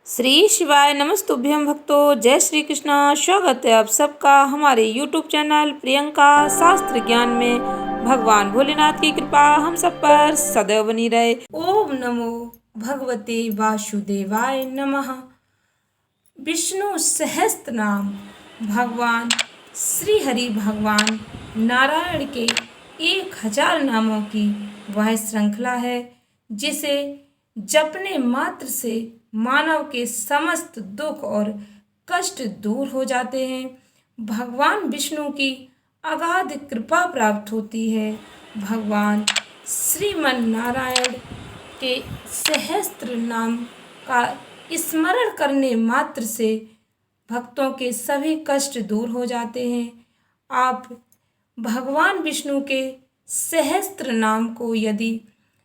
श्री शिवाय नमस्तुभ्यं भक्तों। जय श्री कृष्णा। स्वागत है आप सबका हमारे यूट्यूब चैनल प्रियंका शास्त्र ज्ञान में। भगवान भोलेनाथ की कृपा हम सब पर सदैव बनी रहे। ओम नमो भगवते वासुदेवाय नमः। विष्णु सहस्त्र नाम। भगवान श्री हरि भगवान नारायण के 1000 नामों की वह श्रृंखला है जिसे जपने मात्र से मानव के समस्त दुख और कष्ट दूर हो जाते हैं। भगवान विष्णु की अगाध कृपा प्राप्त होती है। भगवान श्रीमन नारायण के सहस्त्र नाम का स्मरण करने मात्र से भक्तों के सभी कष्ट दूर हो जाते हैं। आप भगवान विष्णु के सहस्त्र नाम को यदि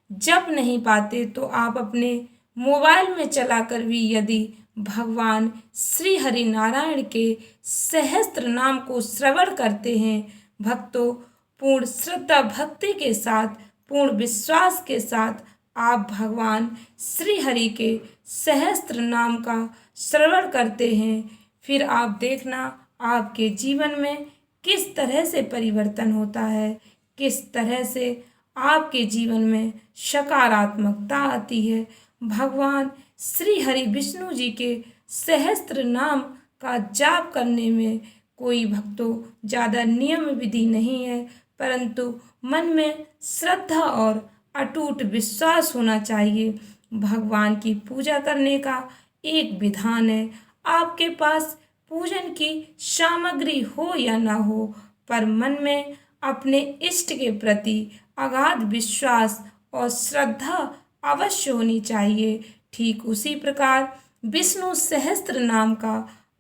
जप नहीं पाते तो आप अपने मोबाइल में चलाकर भी यदि भगवान श्री हरि नारायण के सहस्त्र नाम को श्रवण करते हैं, भक्तों पूर्ण श्रद्धा भक्ति के साथ, पूर्ण विश्वास के साथ आप भगवान श्री हरि के सहस्त्र नाम का श्रवण करते हैं, फिर आप देखना आपके जीवन में किस तरह से परिवर्तन होता है, किस तरह से आपके जीवन में सकारात्मकता आती है। भगवान श्री हरि विष्णु जी के सहस्त्र नाम का जाप करने में कोई भक्तों ज़्यादा नियम विधि नहीं है, परंतु मन में श्रद्धा और अटूट विश्वास होना चाहिए। भगवान की पूजा करने का एक विधान है। आपके पास पूजन की सामग्री हो या ना हो, पर मन में अपने इष्ट के प्रति अगाध विश्वास और श्रद्धा अवश्य होनी चाहिए। ठीक उसी प्रकार विष्णु सहस्त्र नाम का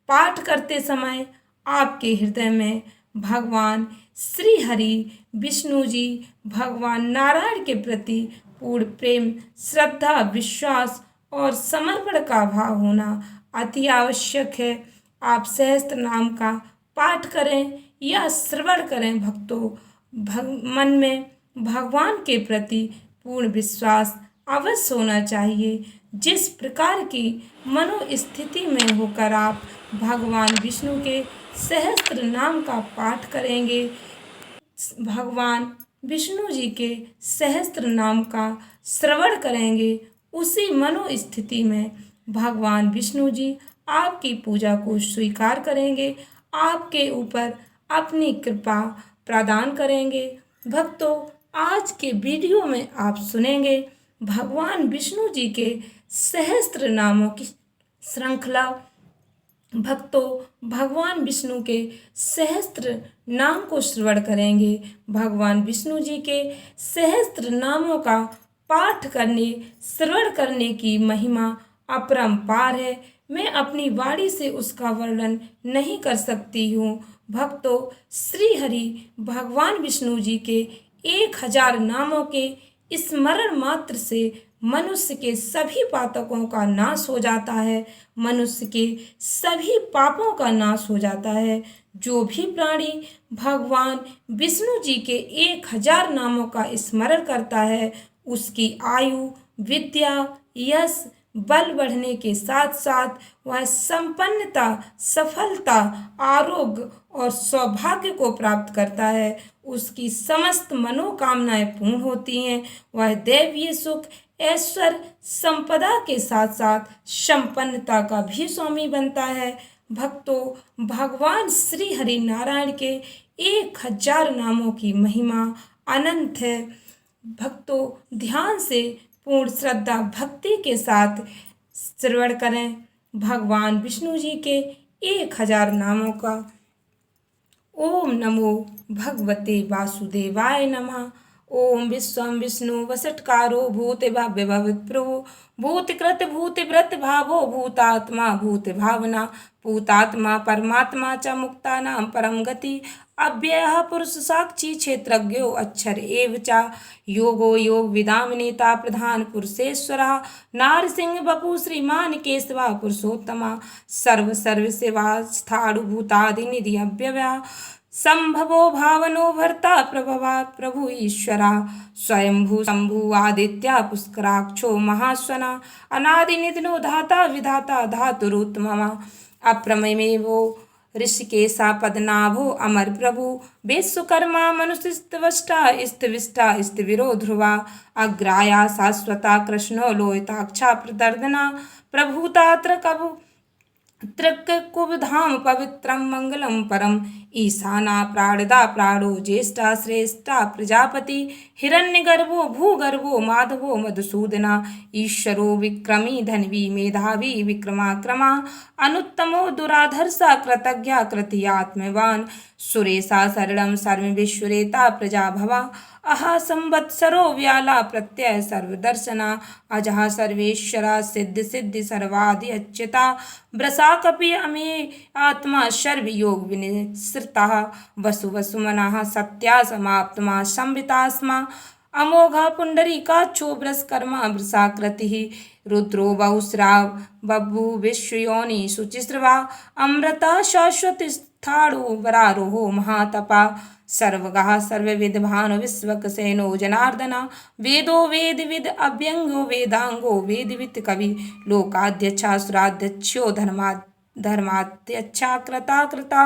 पाठ करते समय आपके हृदय में भगवान श्री हरि विष्णु जी भगवान नारायण के प्रति पूर्ण प्रेम, श्रद्धा, विश्वास और समर्पण का भाव होना अति आवश्यक है। आप सहस्त्र नाम का पाठ करें या श्रवण करें भक्तों, मन में भगवान के प्रति पूर्ण विश्वास अवश्य होना चाहिए। जिस प्रकार की मनोस्थिति में होकर आप भगवान विष्णु के सहस्त्र नाम का पाठ करेंगे, भगवान विष्णु जी के सहस्त्र नाम का श्रवण करेंगे, उसी मनोस्थिति में भगवान विष्णु जी आपकी पूजा को स्वीकार करेंगे, आपके ऊपर अपनी कृपा प्रदान करेंगे। भक्तों आज के वीडियो में आप सुनेंगे भगवान विष्णु जी के सहस्त्र नामों की श्रृंखला। भक्तों भगवान विष्णु के सहस्त्र नाम को श्रवण करेंगे। भगवान विष्णु जी के सहस्त्र नामों का पाठ करने, श्रवण करने की महिमा अपरंपार है। मैं अपनी वाणी से उसका वर्णन नहीं कर सकती हूँ। भक्तों श्री हरि भगवान विष्णु जी के 1000 नामों के स्मरण मात्र से मनुष्य के सभी पातकों का नाश हो जाता है, मनुष्य के सभी पापों का नाश हो जाता है। जो भी प्राणी भगवान विष्णु जी के 1000 नामों का स्मरण करता है, उसकी आयु, विद्या, यश, बल बढ़ने के साथ साथ वह संपन्नता, सफलता, आरोग्य और सौभाग्य को प्राप्त करता है। उसकी समस्त मनोकामनाएं पूर्ण होती हैं। वह दैवीय सुख, ऐश्वर्य, संपदा के साथ साथ संपन्नता का भी स्वामी बनता है। भक्तों भगवान श्री हरि नारायण के 1000 नामों की महिमा अनंत है। भक्तों ध्यान से पूर्ण श्रद्धा भक्ति के साथ श्रवण करें भगवान विष्णु जी के 1000 नामों का। ओम नमो भगवते वासुदेवाय नमः। ओम विश्वं विष्णु वसटकारो भूते भाव्य भवित प्रभु भूतकृत भूत व्रत भावो भूतात्मा भूत भावना भूतात्मा परमात्मा च मुक्ता नाम परम गति अव्ययः पुरुष साक्षी क्षेत्रज्ञो अक्षर एव च योगो योग विदाम नेता प्रधान पुरुषेश्वरः नारसिंह बपु श्रीमान केशवा पुरुषोत्तमा सर्व सर्व सेवा स्थाणु भूतादि निधि अव्यय संभवो भावनो भर्ता प्रभवा प्रभु ईश्वरा स्वयंभू शंभु आदित्य पुष्कराक्षो महास्वना अनादिनिधनो धाता विधाता धातुरुत्तमः अप्रमेयो ऋषिकेशा पद्मनाभो अमर प्रभु विश्वकर्मा मनुष्यस्त्वष्टा स्थिविष्टा स्थिविरो ध्रुवा अग्राया शाश्वता कृष्णो लोहिताक्षा प्रदर्दना प्रभुतात्र कभु त्रिकुबधाम पवित्रं मंगलम परम ईशाना प्राणदा प्राणो ज्येष्ठा श्रेष्ठा प्रजापति हिरण्यगर्भो भूगर्भो माधवो मधुसूदना ईश्वरो विक्रमी धन्वी मेधावी विक्रमाक्रमा अनुत्तमो दुराधर्षा कृतज्ञा कृतियात्मवान् सुरेशा शरणं सर्वविश्वरेता प्रजाभवा अहा संवत्सरो व्याला प्रत्यय सर्वदर्शना अजः सर्वेश्वरा सिद्धि सिद्धि सर्वादि अच्युता व्रसा कपि अमे आत्मा सर्वयोग विनिसृता वसु वसु मनः सत्या समाप्तमा संविता स्म अमोघा पुंडरीकाक्षो वृषकर्मा वृषाकृतिः रुद्रो बहुस्राव बभु विश्वयोनि शुचिस्रवा अमृता शाश्वती स्थाणु वरारोहो महातपा सर्वगः सर्वविद्भानु विश्वक्सेनो जनार्दना वेदो वेदविद अभ्यंगो वेदांगो वेदविद कवि लोकाध्यक्षा सुराध्यक्षो धर्माध्यक्षा कृता कृता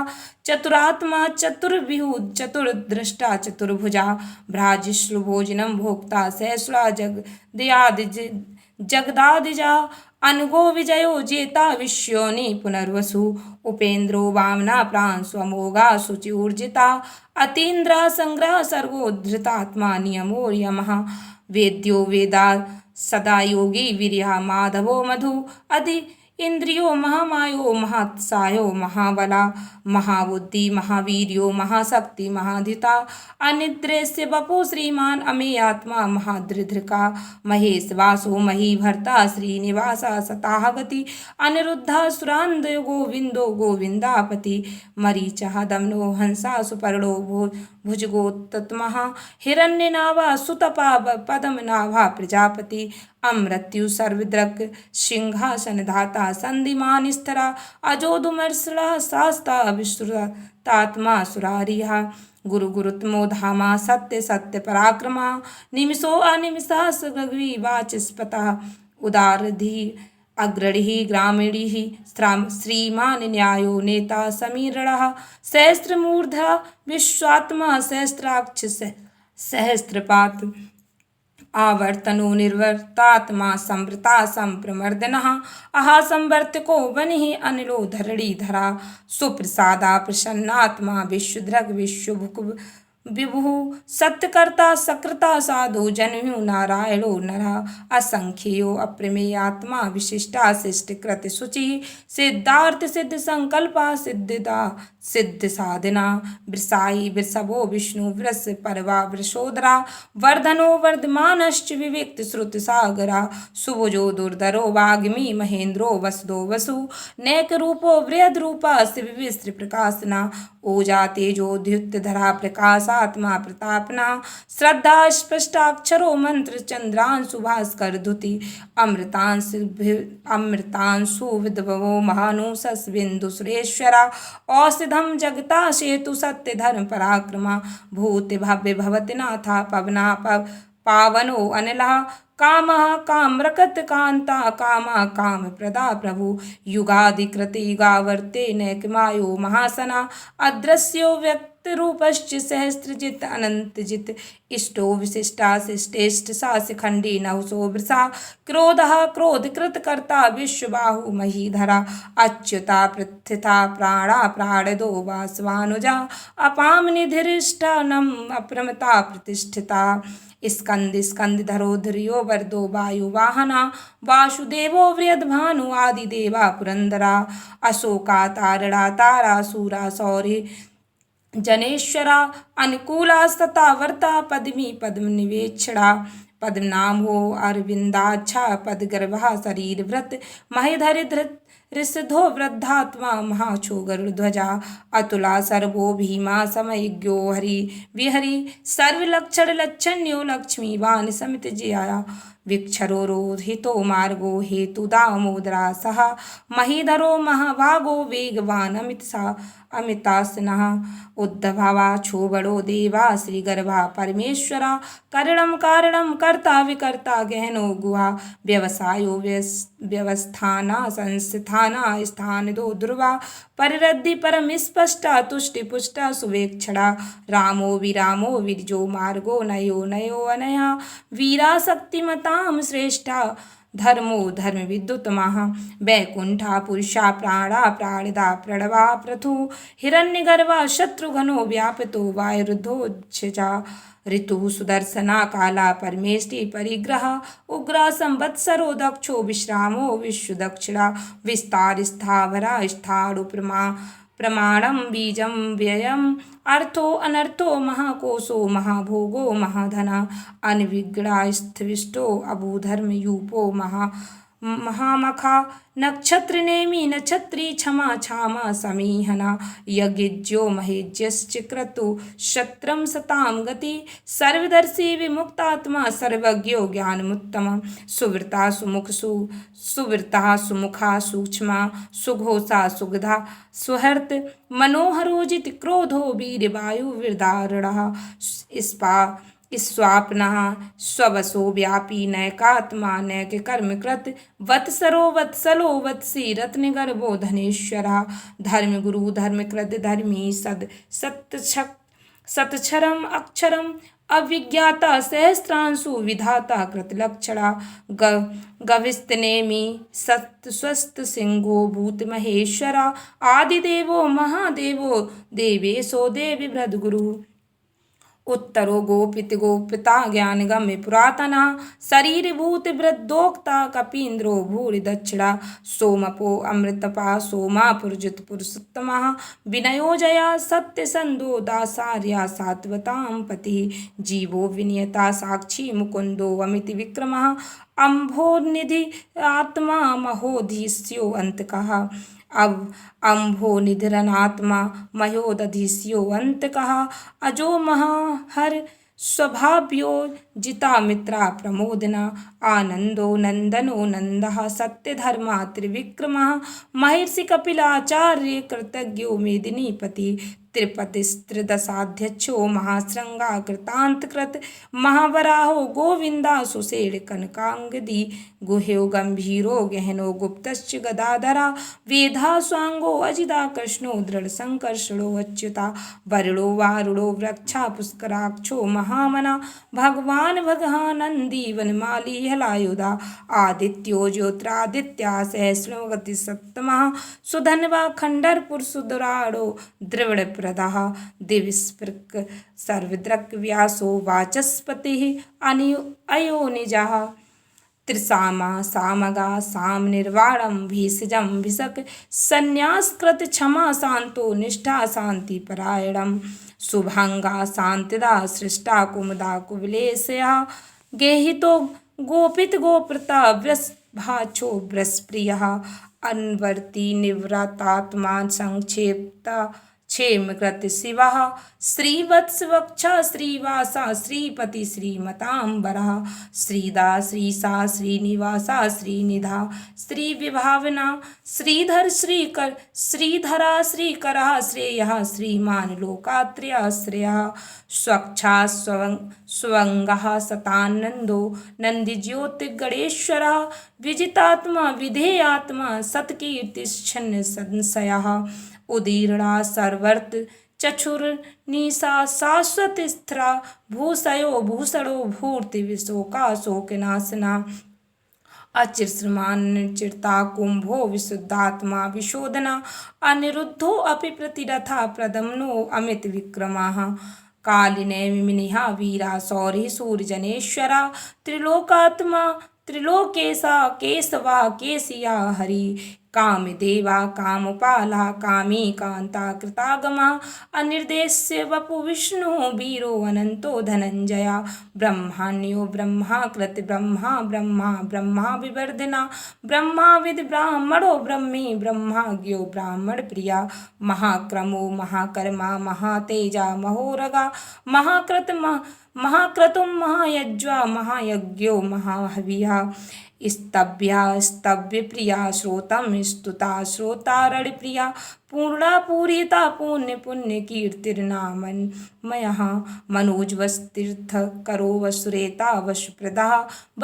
चतुरात्मा चतुर्विहु चतुर्दृष्टा चतुर्भुजा भ्राजिश्रुभोजनम भोक्ता सहस्रा जगदादिजा अनगो विजयो जेता विश्योनि पुनर्वसु उपेन्द्रो वामना प्राण स्वमोगा शुचि ऊर्जिता अतीन्द्रा संग्रह सर्गोद्धृतात्मा नियमो यमः वेद्यो वेदा सदा योगी वीर्यः माधवो मधु अधि इंद्रियो महामायो महत्सायो महाबला महाबुद्धि महावीर्यो महाशक्ति महाधिता अनिद्रेस्य बपु श्रीमान अमे आत्मा महादृधृका महेश वासो मही भर्ता श्रीनिवासा सताहगति अनिरुद्धा सुरांद गोविंदो गोविंदापति मरीचः दमनो हंसा सुपर्णो भुजगोत्तमः हिरण्यनाभा सुतपा पद्मनाभा प्रजापति अमृत्यु सर्वदृक् सिंहासन धाता संधिमान स्थरा अजोदुमर्षणा शास्ता विश्रुतात्मा सुरारिः गुरु गुरुत्मो धामा सत्य सत्य पराक्रमा निमिषो अनिमिषः सगवी वाचस्पतः उदारधि अग्रणिः ग्रामीणिः श्रीमान न्यायो नेता समीरणः सहस्रमूर्धा विश्वात्मा सहस्राक्ष सहस्रपात आवर्तनो निर्वर्तात्मा संवृता संप्रमर्दनः अहा संवर्तको वनिः अनिलो धरणीधरा सुप्रसादा प्रसन्नात्मा विश्वधृग विश्वभुक् विभुः सत्यकर्ता सकृता साधु जन्मु नारायणो नरः असंख्यो अप्रमेयात्मा विशिष्टा शिष्टकृत शुचि सिद्धार्थ सिद्ध संकल्पा सिद्धिदा सिद्ध साधना वृषाई वृषभो विष्णु वृष परवा वृषोदरा वर्धनो वर्धमानश्च विविक्त श्रुत सागरा सुभुजो दुर्धरो वाग्मी महेन्द्रो वसुदो वसु नैक रूपो वृहद रूपा शिवविस्त्र प्रकाशना ओजा तेजोद्युक्त धरा प्रकाशात्मा प्रतापना श्रद्धा स्पष्टाक्षरो मंत्र चंद्रांशु भास्कर धुति अमृतांशु विद्भवो महानुषस बिंदु सुरेश्वरा औषधम जगता सेतु सत्य धर्म पराक्रमा भूति भव्य भवति नाथा पवना पावनो अनिलः कामः कामरकत कांता कामा काम प्रदा प्रभु युगाधिकृत युगावर्ते नैकमायो महासना अदृश्यो व्यक्त रूपश्च सहस्रजित अनंतजित इष्टो विशिष्टा शिष्टेष्ट साशिखंडी नहुसो वृषा क्रोधः क्रोधकृत कर्ता विश्वबाहु महीधरा अच्युता पृथिता प्राणा प्राणदो वासवानुजा अपाम निधिरिष्ठानम अप्रमता प्रतिष्ठिता स्कंद स्कंदधरो धुर्यो वर्दो वायु वाहना वासुदेवो वृयद्भानु आदिदेवा पुरंदरा अशोका तारणा तारा सूरा सौर्य जनेश्वरा अनुकूलास्तता वर्ता पद्मी पद्म निवेक्षणा पद्मनाभो अरविंदाक्षा पदगर्भा शरीर व्रत महेधरि धृत ऋषधो वृद्धात्मा महाछो गरुध्वजा अतुला सर्वो भीमा समयज्ञो हरि विहरि सर्वलक्षण लक्षण्यो लक्ष्मीवान समित जया विक्षरो रोहितो मार्गो हेतु दामोदरा सह महीधरो महाभागो वेगवान अमितासनः उद्धभवा क्षोभणो देवा श्रीगर्भा परमेश्वरा करणं कारणं कर्ता विकर्ता गहनो गुहा व्यवसायो व्यवस्थाना संस्थाना स्थानदो ध्रुवा परिरद्धि परम स्पष्टा तुष्टि पुष्टा सुवेक्षणा रामो विरामो विरजो मार्गो नयो नयो अनया वीरा शक्तिमतां श्रेष्ठा धर्मो धर्म विद्युतमः वैकुंठा पुरुषा प्राणा प्राणिदा प्रणवा पृथु हिरण्यगर्भा शत्रुघ्नो व्यापितो वायुरुद्धोच्छजा ऋतु सुदर्शना काला परमेष्टि परिग्रह उग्रा संवत्सरो दक्षो विश्रामो विश्वदक्षिणा विस्तार स्थावरा स्थाणु प्रमाणम बीजम व्ययम अर्थो अनर्थो महाकोशो महाभोगो महाधना अनविगड़ा स्थिविष्टो अभूधर्म यूपो महामखा नक्षत्र नेमी नक्षत्री क्षमा क्षामा समीहना यज्ञो महेज्यश्च क्रतु शत्रम सताम गति सर्वदर्शी विमुक्तात्मा सर्वज्ञो ज्ञानमुत्तम सुवृता सुवृता सुमुखा सूक्ष्मा सुघोषा सुगधा सुहर्त मनोहरोजित क्रोधो वीरवायु विदारणः स्वाप्नः स्ववसो व्यापी नैकात्मा नैक कर्मकृत वत्सलो वत्सी रत्नगर्भो धनेश्वरा धर्मगुरु धर्मकृत धर्मी सतक्षरम अक्षरम अविज्ञाता सहस्रांशु विधाता कृतलक्षणा गविस्तनेमी सत्स्वस्त सिंहो भूत महेश्वरा आदिदेवो महादेवो देवेशो देवी भृदगुरु उत्तरो गोपिता ज्ञान गम्य पुरातना शरीर भूत वृद्धोक्ता कपीन्द्रो भूरि दक्षिणा सोमपो अमृतपा सोमा पुरजित पुरुषोत्तमः विनयो जया सत्यसंदो दासार्या सात्वतां पतिः जीवो विनियता साक्षी मुकुंदो अमित विक्रमः अम्भोनिधि आत्मा महोधीस्यो अंतकः अब अम्भो निधरनात्मा मयोदधिस्यो अंतकः अजो महाहर स्वभाव्यो जिता मित्रा प्रमोदना आनंदो नंदनो नंदः सत्यधर्मा त्रिविक्रमः महर्षि कपिलाचार्य कृतज्ञो मेदिनीपति त्रिपतिस्त्रिदशाध्यक्षो महाश्रृंगा कृतांतकृत महावराहो गोविंदा सुषेण कनकांगदी गुह्यो गंभीरो गहनो गुप्तश्च गदाधरा वेधा स्वांगो अजिता कृष्णो दृढ़ संकर्षणो अच्युता वरुणो वारुणो वृक्षा पुष्कराक्षो महामना भगवान भगहानंदी वनमाली हलायुधा आदित्यो ज्योतिरादित्या सहस्रगति सप्तमः सुधन्वा खंडरपुर सुदुराड़ो द्रविड़ प्रदाः दिविस्पृक् सर्वदृक् व्यासो वाचस्पतिः अयो निजः त्रिसामा सामगा साम निर्वाणम भीषजम भिषक संन्यासकृत क्षमा शांतो निष्ठा शांति परायणम शुभांगा शांतिदा सृष्टा कुमुदा कुविलेशया गेहितो गोपित गोप्रता वृषभाचो वृषप्रियः अन्वर्ती निवृतात्मा संक्षेप्ता क्षेमकृत शिवः श्रीवत्सवक्षा श्रीवासा श्रीपति श्रीमतांबरः श्रीदा श्रीसा श्रीनिवासा श्रीनिधा श्रीविभावना श्रीधर श्रीकर श्रीधरा श्रीकरः श्रेयः श्रीमान लोकात्र्याश्रयः स्वक्षा स्वंगः सतानंदो नंदिज्योतिगणेश्वरः विजितात्मा विधेयात्मा सत्कीर्तिश्छन्न संशयः उदीर्णा सर्वर्त चक्षुर्निशा शाश्वत स्थिरा भूषयो भूषणो भूर्ति विशोका शोकनाशना अचिरश्रमान चिरता कुंभो विशुद्धात्मा विशोधना अनिरुद्धो अपि प्रतिरथा प्रदम्नो अमित विक्रमः कालिने विमिनिहा वीरा सौरि सूर्यजनेश्वरा त्रिलोकात्मा त्रिलोकेशा केशवा केशिया हरि कामदेवा कामपाला कामी कांता कृतागमा अनिर्देश्य वपु विष्णु वीरो अनंतो धनंजया ब्रह्माण्यो ब्रह्माकृत ब्रह्मा विवर्धना ब्रह्माविद ब्राह्मणो ब्रह्मी ब्रह्माज्ञो ब्राह्मण प्रिया महाक्रमो महाकर्मा महातेजा महोरगा महाकृत महाक्रतुं महायज्वा महायज्ञो महाहविः स्तव्या स्तव्यप्रिया श्रोतं स्तुता श्रोतारणप्रिया पूर्णा पूरिता पुण्य पुण्य कीर्तिर्नामन्मयः मनोजवस्तीर्थ करो वसुरेता वशप्रदा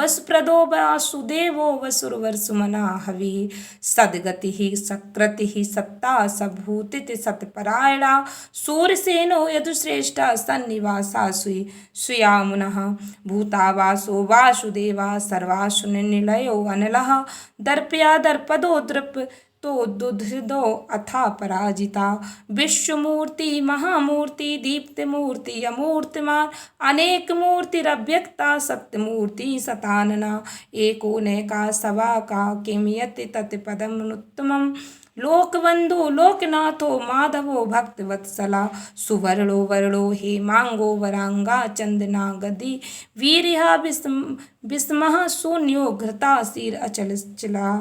वसप्रदो वासुदेवो वसुरवर्सुमना हविः सद्गतिः सकृतिः सत्ता सभूतिः सत्परायणा सूरसेनो यदुश्रेष्ठा सन्निवासा सुयामुनः भूतावासो वासुदेवा सर्वासु निलयो अनलः दर्पया दर्पदो द्रप तो दुधो अथा पराजिता विश्वमूर्ति महामूर्ति दीप्तमूर्ति अमूर्तिमान अनेक मूर्तिरव्यक्ता सत्यमूर्ति सतानना एको नैका सवा का किम यति तत्पदमुत्तमम् लोकबंधु लोकनाथो माधवो भक्तवत्सला सुवर्णो वर्णो हेमांगो वरांगा चंदना गदी वीरिहा विस्मः शून्यो घृता सिर अचल चला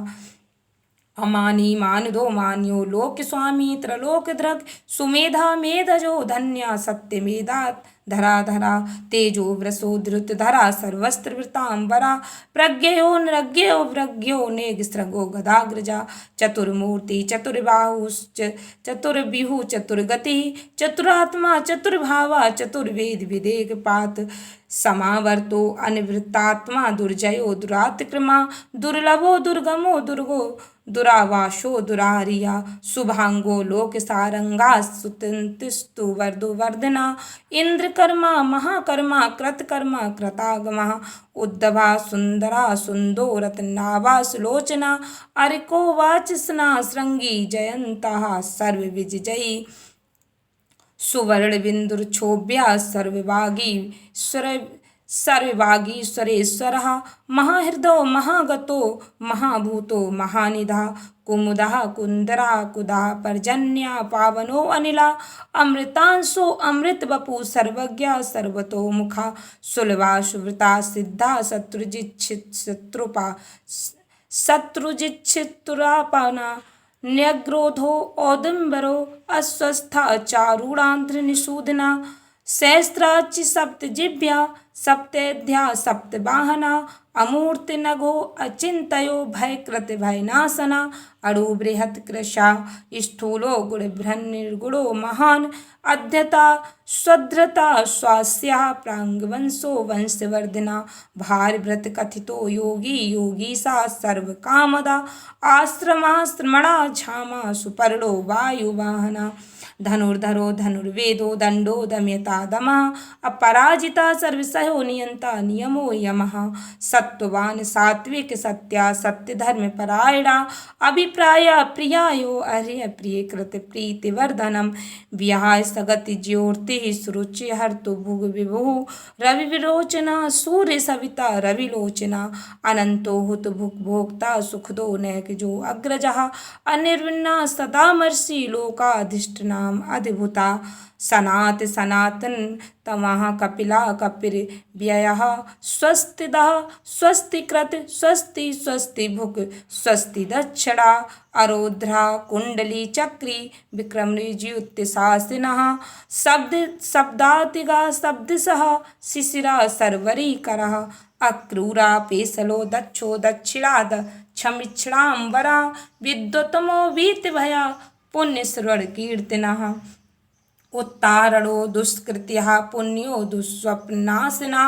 अमानी मानदो मान्यो लोक स्वामी त्रलोक दृक् सुमेधा मेधजो धन्या सत्य मेधा धरा धरा तेजो व्रसो धृत धरा सर्वस्त्र वृतांबरा प्रज्ञयो नृज्ञयो व्रज्ञो नेगस्रगो गदाग्रजा चतुर्मूर्ति चतुर्बाहुश्च चतुर्विहु चतुर्गति चतुरात्मा चतुर्भावा चतुर्वेद विदेक पात समावर्तो अनिवृत्तात्मा दुर्जयो दुरातिक्रमा दुर्लभो दुर्गमो दुर्गो दुरावाशो दुरारिया शुभांगो लोक सारंगा सुतंतिस्तु वर्धो वर्धना इंद्रकर्मा महाकर्मा कृतकर्मा कृतागमा उद्धवा सुंदरा सुंदो रत्नावा सुलोचना अरिको वाचसना श्रृंगी जयंता सर्व विजयी सुवर्णबिंदुर्क्षोभ्या सर्ववागीश्वरेश्वरः महाहृदो महागतो महाभूतो महानिधा कुमुदः कुंदरा कुदा पर्जन्या पावनो अनिला अमृतांशो अमृत बपु सर्वज्ञा सर्वतोमुखा सुलभा सुवृता सिद्धा शत्रुजिच्छित्तुरापना न्यग्रोधो औदुम्बरो अस्वस्था चारूणांध्र निषूदना सहस्राचि सप्तजिभ्या सप्तेध्या सप्तवाहना अमूर्तिनगो अचिंतयो भयकृत भयनाशना अणु बृहत् कृशा स्थूलो गुणभ्रन्निर्गुणो महान् अध्यता स्वध्रता स्वास्या प्रांगवंशो वंशवर्धना भारभृत कथितो योगी योगीसा सर्वकामदा आश्रमाश्रमणा क्षामा सुपर्णो वायुवाहना धनुर्धरो धनुर्वेदो दंडो दमयता दमः अपराजिता सर्वसहो नियंता नियमो यमः सत्ववान सात्विक सत्या सत्य धर्म परायणा अभिप्राय प्रियायो अर्य प्रिय कृत प्रीतिवर्धनम विहाय सगति ज्योति सुरुचि हर्तु भुग विभु रवि विरोचना सूर्य सविता रविलोचना अनंतो हुत भुक भोक्ता सुखदो नैक जो अग्रजः अनिर्विन्ना सदामर्षि लोकाधिष्ठना अधिभूता सनात सनातन तमः कपिला कपिर व्ययः स्वस्तिदः स्वस्तिकृत स्वस्ति स्वस्ति भुक स्वस्ति दक्षिणा अरोध्रा कुंडली चक्री विक्रमृज्युत्सासिनः शब्द शब्दातिगा शब्दसः शिशिरा सर्वरी करः अक्रूरा पेसलो दक्षो दक्षिणाद क्षमिक्षणांबरा विद्युतमो वीतभया पुण्यश्रवण कीर्तिनः उत्तारणो दुष्कृत्यः पुण्यो दुःस्वप्नाशिना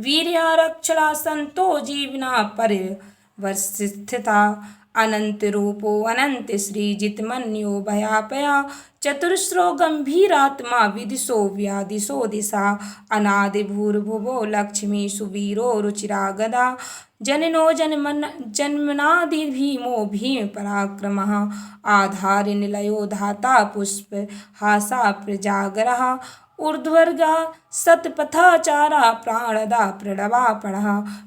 वीर्यारक्षणा संतो जीवना परिवर्षिस्थिता अनंत रूपो अनंत श्रीजितमन्यो भयापया चतुर्श्रो गंभीरात्मा विदिशो व्यादिशो दिशा अनादि भूर्भुवो लक्ष्मी सुवीरो रुचिरा गदा जननो जन्मनादि भीमो भीम पराक्रमः आधार निलयो धाता पुष्प हासा प्रजागरः ऊर्ध्वर्गा सतपथाचारा प्राणदा प्रणवा पढ़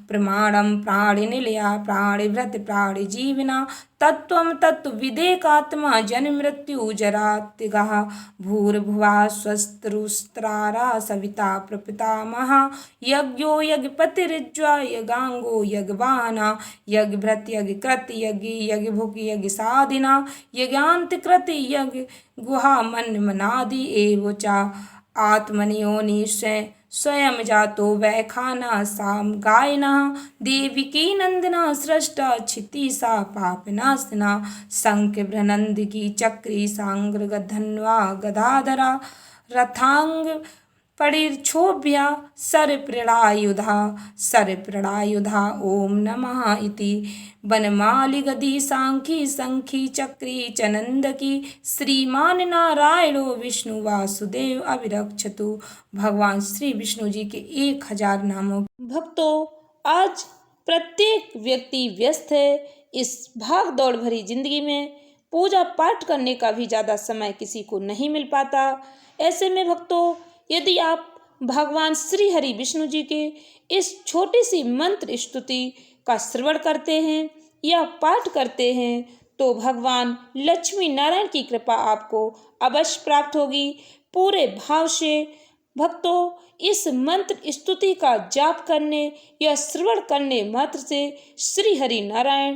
प्रमाणम प्राणिनिलया प्राणिभृत प्राणिजीविना तत्त्वं तत्त्वविदेकात्मा जन्ममृत्यु जरातिगः भूर्भुवः स्वस्त्रुस्त्रारा सविता प्रपितामह यज्ञो यज्ञपतिरिज्वा यज्ञांगो यज्ञवाहना यज्ञभृत यज्ञकृत यज्ञ यज्ञभुक यज्ञसाधिना यज्ञान्तकृत यज्ञ गुहा मन्मनादि एव च आत्मनियोनि स्वयं जातो वै खाना साम गायना देविकी नंदना सृष्टा क्षिति सा पापनाशना शंख भ्रनंद की चक्री सांग्र गधन्वा गदाधरा रथांग पड़िर्क्षोभ्या सर्पृणायुधा ओम नमः इति वनमालि गदी सांखी संखी चक्री चनंदकी श्रीमान नारायणो विष्णु वासुदेव अभिरक्षतु। भगवान श्री विष्णु जी के 1000 नामों। भक्तों, आज प्रत्येक व्यक्ति व्यस्त है। इस भाग दौड़ भरी जिंदगी में पूजा पाठ करने का भी ज़्यादा समय किसी को नहीं मिल पाता। ऐसे में भक्तों, यदि आप भगवान श्री हरि विष्णु जी के इस छोटी सी मंत्र स्तुति का श्रवण करते हैं या पाठ करते हैं तो भगवान लक्ष्मी नारायण की कृपा आपको अवश्य प्राप्त होगी। पूरे भाव से भक्तों, इस मंत्र स्तुति का जाप करने या श्रवण करने मात्र से श्री हरि नारायण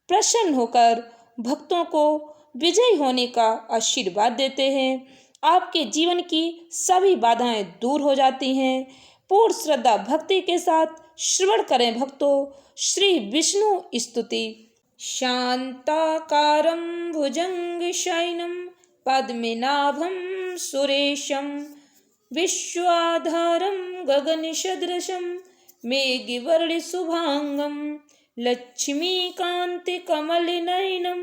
प्रसन्न होकर भक्तों को विजयी होने का आशीर्वाद देते हैं। आपके जीवन की सभी बाधाएं दूर हो जाती हैं। पूर्ण श्रद्धा भक्ति के साथ श्रवण करें भक्तों श्री विष्णु स्तुति। शांताकारं भुजंगशयनं पद्मनाभं सुरेशं विश्वाधारं गगनसदृशं मेघवर्णशुभांगं लक्ष्मीकान्तिकमलनयनं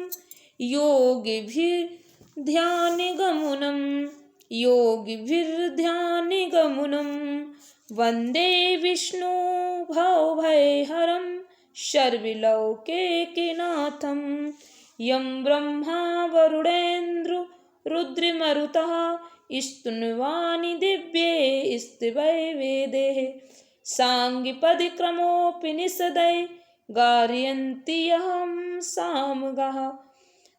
योगिभिर्ध्यानगमनं वन्दे विष्णु भवभयहरं सर्वलोकैकनाथं यं ब्रह्मा वरुणेन्द्रो रुद्रमरुतः स्तुन्वानि दिव्ये स्तवैवेदैः साङ्गपदक्रमोपनिषदै गारयन्ति यं सामगाः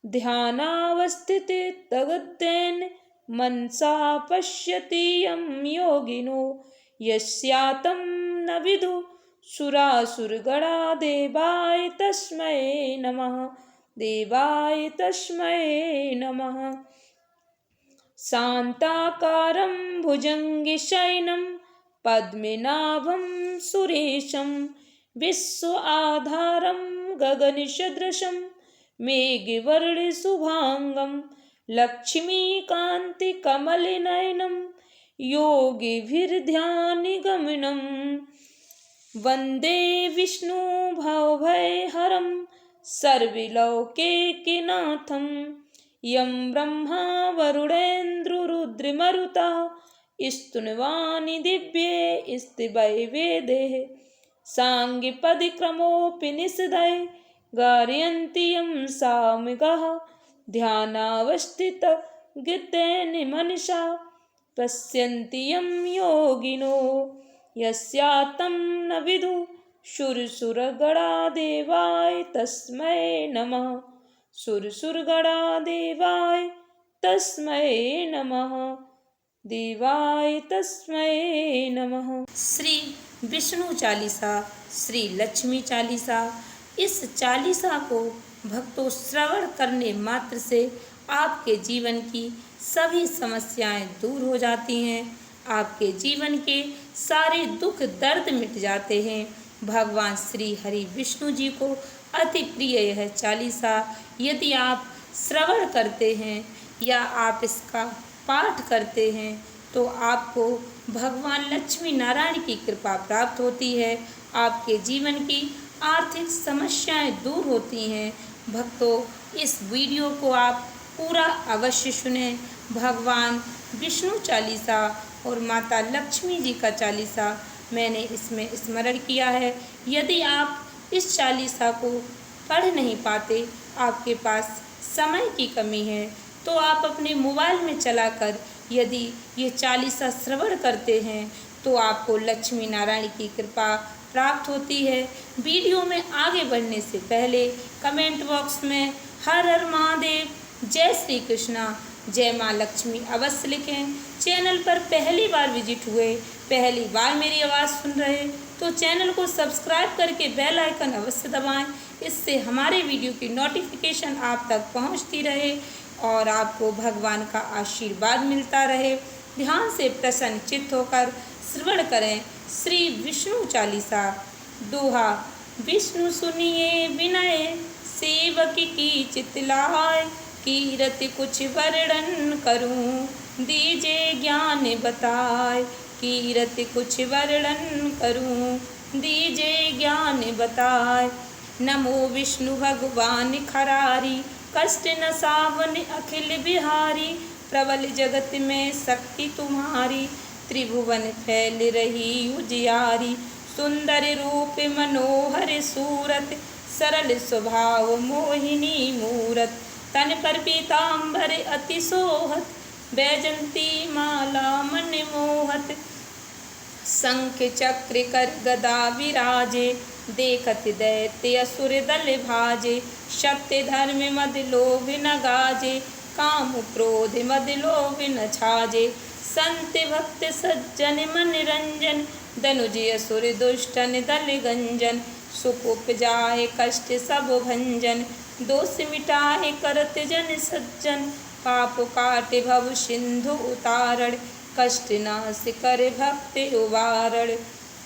ध्यानावस्थिते तगद्देन मनसा पश्यति यं योगिनो यस्यातं न विदु सुरासुरगणा देवाय तस्मै नमः। शांताकारं भुजंगशयनं पद्मनाभं सुरेशं विश्वाधारं गगनसदृशं मेघवर्णशुभांगं लक्ष्मीकान्तिकमलनयनं योगिभिर्ध्यानगमनं वन्दे विष्णु भवभयहरं सर्वलोकैकनाथं यं ब्रह्मा वरुणेन्द्रो रुद्रमरुतः स्तुन्वानि दिव्ये स्तवैवेदैः साङ्गपदक्रमोपनिषदै गारयन्ति यं सामगाः ध्यानावस्थितगतेन मनसा पश्यन्ति यं योगिनो यस्यातं न विदु सुरसुरगणा देवाय तस्मै नमः। सुरसुरगणा देवाय तस्मै नमः। देवाय तस्मै नमः। श्री विष्णु चालीसा, श्री लक्ष्मी चालीसा, इस चालीसा को भक्तों श्रवण करने मात्र से आपके जीवन की सभी समस्याएं दूर हो जाती हैं। आपके जीवन के सारे दुख दर्द मिट जाते हैं। भगवान श्री हरि विष्णु जी को अति प्रिय यह चालीसा यदि आप श्रवण करते हैं या आप इसका पाठ करते हैं तो आपको भगवान लक्ष्मी नारायण की कृपा प्राप्त होती है। आपके जीवन की आर्थिक समस्याएं दूर होती हैं। भक्तों, इस वीडियो को आप पूरा अवश्य सुनें। भगवान विष्णु चालीसा और माता लक्ष्मी जी का चालीसा मैंने इसमें स्मरण किया है। यदि आप इस चालीसा को पढ़ नहीं पाते, आपके पास समय की कमी है, तो आप अपने मोबाइल में चलाकर यदि ये चालीसा श्रवण करते हैं तो आपको लक्ष्मी नारायण की कृपा प्राप्त होती है। वीडियो में आगे बढ़ने से पहले कमेंट बॉक्स में हर हर महादेव, जय श्री कृष्णा, जय माँ लक्ष्मी अवश्य लिखें। चैनल पर पहली बार विजिट हुए, पहली बार मेरी आवाज़ सुन रहे तो चैनल को सब्सक्राइब करके बेल आइकन अवश्य दबाएं। इससे हमारे वीडियो की नोटिफिकेशन आप तक पहुंचती रहे और आपको भगवान का आशीर्वाद मिलता रहे। ध्यान से प्रसन्न चित्त होकर श्रवण करें श्री विष्णु चालीसा। दोहा। विष्णु सुनिए विनय सेवक की चितलाय, कीरति कुछ वर्णन करूं दीजिए ज्ञान बताए। कीरति कुछ वर्णन करूं दीजिए ज्ञान बताए। नमो विष्णु भगवान खरारी, कष्ट न सावन अखिल बिहारी। प्रबल जगत में शक्ति तुम्हारी, त्रिभुवन फैल रही उजियारी। सुंदर रूप मनोहर सूरत, सरल स्वभाव मोहिनी मूरत। तन पर पीताम्बर अति सोहत, बैजंती माला मन मोहत। शंख चक्र कर गदा विराजे, देखत दैत्य असुर दल भाजे। सत्य धर्म मद लोभ न गाजे, काम क्रोध मद लोभ न छाजे। संत भक्त सज्जन मन रंजन, दनुज असुर दुष्टन दल गंजन। सुख उपजाए कष्ट सब भंजन, दोष मिटाए करत जन सज्जन। पाप काटे भव सिंधु उतारण, कष्ट नाश कर भक्त उबारण।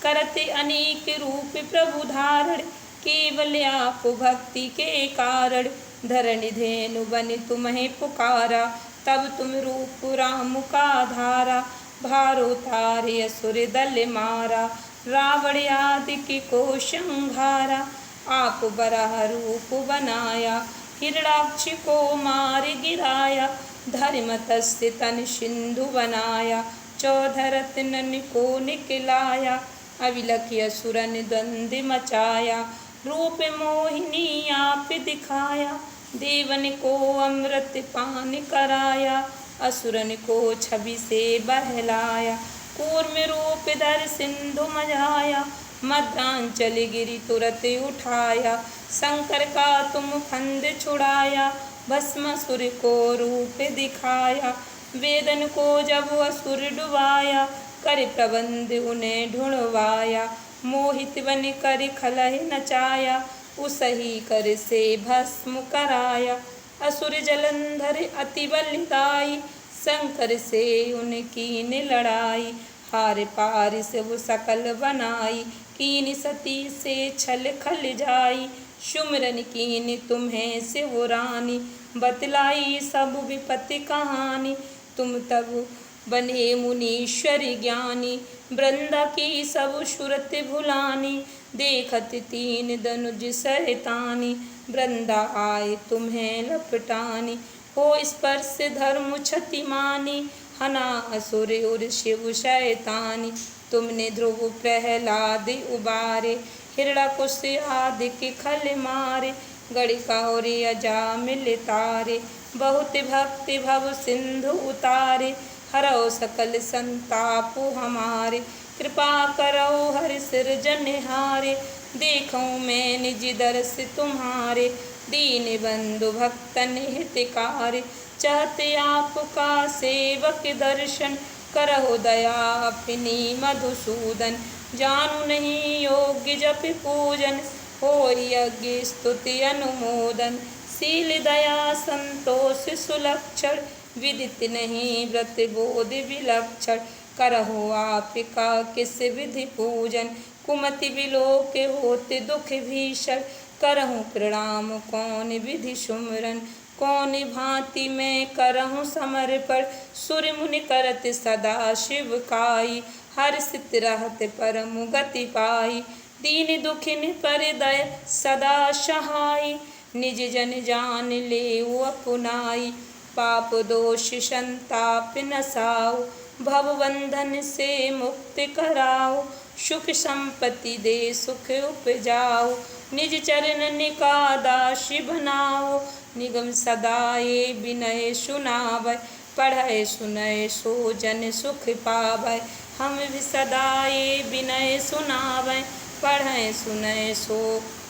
करते अनेक रूप प्रभु धारण, केवल आप भक्ति के कारण। धरणि धेनु बनि तुम्हें पुकारा, तब तुम रूप राम का धारा। भारो तारे असुर दल मारा, रावण आदि को संहारा। आप बराह रूप बनाया, हिरणाक्ष को मार गिराया। धर्म तस्य तन सिंधु बनाया, 14 रत्नन को निकलाया। अविलख असुरन द्वंद्व मचाया, रूप मोहिनी आप दिखाया। देवन को अमृत पान कराया, असुरन को छवि से बहलाया। कूर्म रूप धर सिंधु मझाया, मध्यांचल गिरि तुरत उठाया। शंकर का तुम फंद छुड़ाया, भस्म असुर को रूप दिखाया। वेदन को जब असुर डुबाया, कर प्रबंध उन्हें ढूंढवाया। मोहित बन कर खलह नचाया, उसही कर से भस्म कराया। असुर जलंधर अति बलदाई, शंकर से उनकी ने लड़ाई। हार पार से वो सकल बनाई, कीन सती से छल खल जाई। सुमरन कीन तुम्हें से वो रानी, बतलाई सब विपत्ति कहानी। तुम तब बने मुनीश्वर ज्ञानी, वृंदा की सब सुरत भुलानी। देखत तीन धनुज शैतानी, वृंदा आए तुम्हें लपटानी। हो स्पर्श धर्म क्षति मानी, हना असुर उर शिव शैतानी। तुमने ध्रुव प्रहलाद उबारे, हिरणाकुश आदि के खल मारे। गणिका और अजामिल तारे, बहुत भक्ति भव सिंधु उतारे। हरौ सकल संताप हमारे, कृपा करो हर सिरजनहारे। देखूं मैं निज दर्श तुम्हारे, दीन बंधु भक्तन हितकारी। चाहते आपका सेवक दर्शन, करहो दया अपनी मधुसूदन। जानू नहीं योग्य जप पूजन, हो यज्ञ स्तुति अनुमोदन। शील दया संतोष सुलक्षण, विदित नहीं व्रत बोध विलक्षण। करहो आपका किस विधि पूजन, कुमति विलोक होते दुख भीषण। करहूँ प्रणाम कौन विधि सुमरन, कौन भांति में करहूँ समर्पण। सुर मुनि करत सदा शिव काई, हर्षित रहत परम गति पाई। दीन दुखिन पर दय सदा सहाई, निज जन जान ले अपनाई। पाप दोष संताप नसाओ, भव बंधन से मुक्त कराओ। सुख संपत्ति दे सुख उपजाओ, निज चरणन का दासी बनाओ। निगम सदाए विनय सुनावै, पढ़ै सुनय सो जन सुख पावै। हम भी सदाए विनय सुनावै, पढ़ै सुनय सो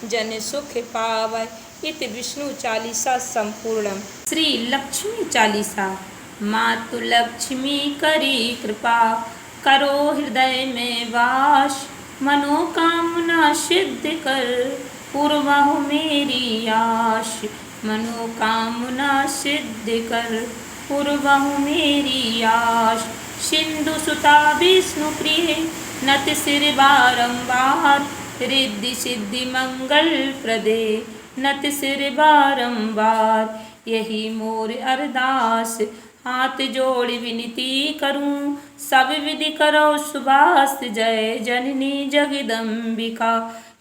जन सुख पावै। इति विष्णु चालीसा संपूर्णम। श्री लक्ष्मी चालीसा। मातु लक्ष्मी करी कृपा, करो हृदय में वास। मनोकामना सिद्ध कर, पूर्वहु मेरी आश। मनोकामना सिद्ध कर, पूर्वहु मेरी आश। सिंधुसुता विष्णुप्रिये नत सिर बारंबार, रिद्धि सिद्धि मंगल प्रदे नत सिर बारंबार। यही मोर अरदास हाथ जोड़ विनती करूं, सब विधि करो सुबास जय जननी जगदम्बिका।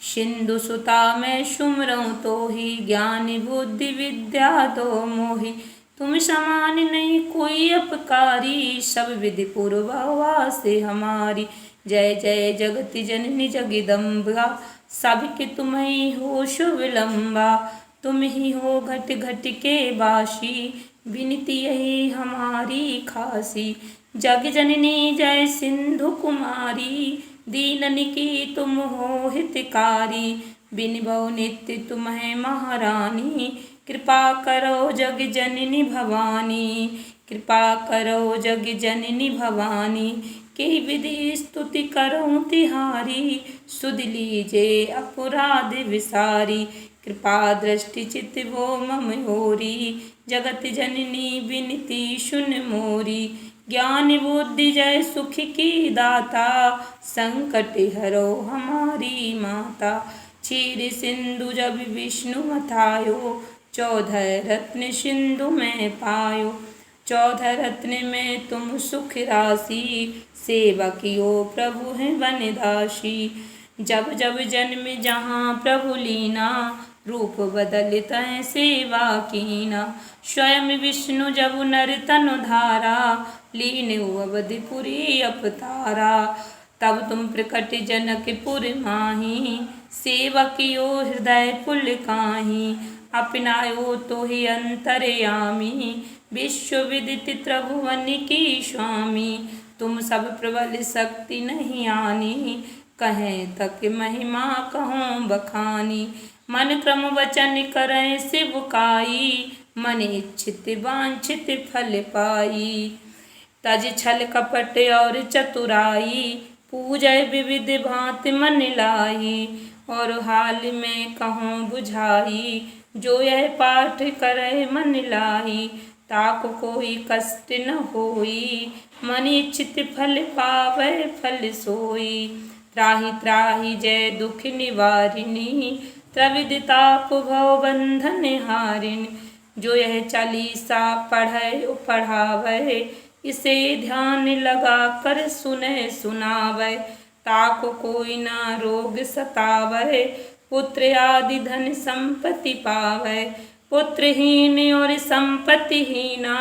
सिंधुसुता मैं सुमरऊं तो ही, ज्ञान बुद्धि विद्या दो मोहि। तुम समान नहीं कोई अपकारी, सब विधि पूर्वा से हमारी। जय जय जगत जननी जगदम्बिका, सबके तुम ही हो शुभ लंबा। तुम ही हो घट घट के वासी, विनती यही हमारी खासी। जग जननी जय सिंधु कुमारी, दीनन की तुम हो हितकारी। बिन बहु नित्य तुम्हें महारानी, कृपा करो जग जननी भवानी। कृपा करो जग जननी भवानी, के विधि स्तुति करो तिहारी। सुध लीजे अपराध विसारी, कृपा दृष्टि चित वो मम होरी। जगत जननी विनती सुन मोरी, ज्ञान बुद्धि जय सुख की दाता। संकट हरो हमारी माता, क्षीर सिंधु जब विष्णु मथायो। 14 रत्न सिंधु में पायो, 14 रत्न में तुम सुख राशि। सेवा कियो प्रभु है वनदासी, जब जब जन्म जहाँ प्रभु लीना। रूप बदलत है सेवा कीना, स्वयं विष्णु जब नर तनु धारा। लीन अवधिपुरी अवतारा, तब तुम प्रकट जनकपुर माही। सेवा कियो हृदय पुल काहीं, अपनायो तो ही अंतरयामी। विश्व विदित त्रिभुवन की स्वामी, तुम सब प्रबल शक्ति नहीं आनी। कहें तक महिमा कहूँ बखानी, मन क्रम वचन करें शिवकाई। मन इच्छित वांछित फल पाई, तज छल कपट और चतुराई। पूजय विविध भांत मन लाई, और हाल में कहूँ बुझाई। जो यह पाठ करे मन लाई, ताको कोई कष्ट न होई। मन इच्छित फल पावै फल सोई, त्राहि त्राहि जय दुख निवारिणी। त्रिविध ताप भव बंधन हारिणी, जो यह चालीसा पढ़े पढ़ावे। इसे ध्यान लगा कर सुने सुनावे, ताको कोई ना रोग सतावे। पुत्र आदि धन संपत्ति पावे, पुत्रहीन और संपत्तिहीना।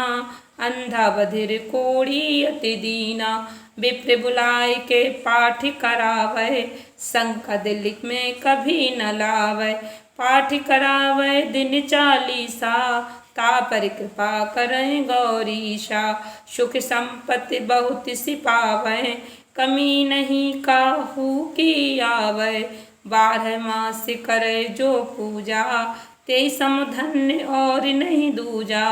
अंधा बधिर कोढ़ी अति दीना, विप्र बुलाए के पाठ करावे। संकट दिल में कभी न लावे, पाठ करावे दिन चालीसा। ता पर कृपा करें गौरीशा, सुख संपत्ति बहुत सी पावे। कमी नहीं काहू की आवे, 12 मास करे जो पूजा। ते समधन्य और नहीं दूजा,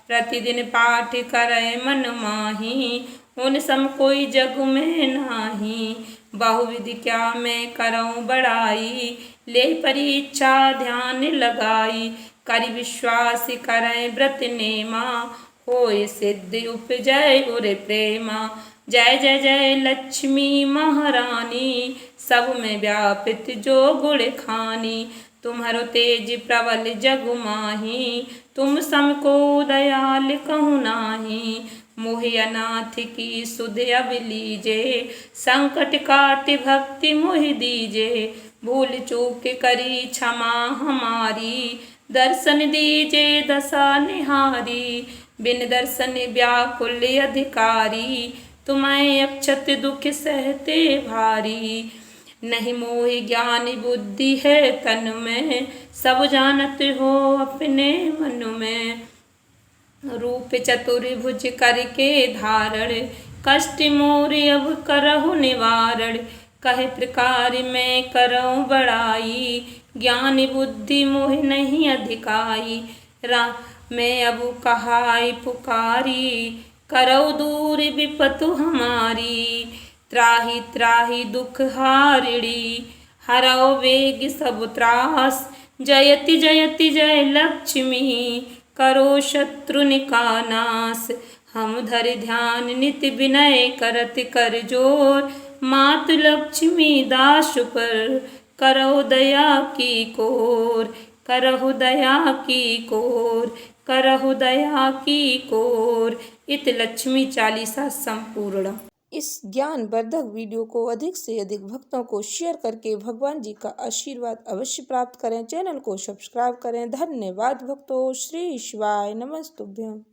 प्रतिदिन पाठ करे मन माही। उन सम कोई जग में नाही, बहुविधि क्या मैं करऊं बड़ाई। ले परीक्षा ध्यान लगाई, कर विश्वास करें व्रत नेमा। होय सिद्धि उपजय उर प्रेमा, जय जय जय लक्ष्मी महारानी। सब में व्यापित जो गुण खानी, तुम्हारो तेज प्रबल जग माही। तुम समको दयाल कहूँ नाही, मोहि अनाथ की सुध अब लीजे। संकट काट भक्ति मोहि दीजे, भूल चूक करी क्षमा हमारी। दर्शन दीजे दशा निहारी, बिन दर्शन व्याकुल अधिकारी। तुम्हें अक्षत दुख सहते भारी, नहीं मोहि ज्ञान बुद्धि है तन में। सब जानत हो अपने मन में, रूप चतुर्भुज करके धारण। कष्ट मोर अब करहु निवारण, कहे प्रकार मैं करऊं बड़ाई। ज्ञान बुद्धि मोहि नहीं अधिकाई, मैं अब कहाई पुकारी। करऊ दूर विपतु हमारी, त्राहि त्राहि दुख हारिणी। हरऊ वेग सब त्रास, जयति जयति जय लक्ष्मी। करो शत्रुनि का नाश। हम धरि ध्यान नित विनय करत कर जोर। मातु लक्ष्मी दास पर करहु दया की कोर। करहु दया की कोर। करहु दया की कोर। इत लक्ष्मी चालीसा संपूर्ण। इस ज्ञानवर्धक वीडियो को अधिक से अधिक भक्तों को शेयर करके भगवान जी का आशीर्वाद अवश्य प्राप्त करें। चैनल को सब्सक्राइब करें। धन्यवाद भक्तों। श्री शिवाय नमस्तुभ्यं।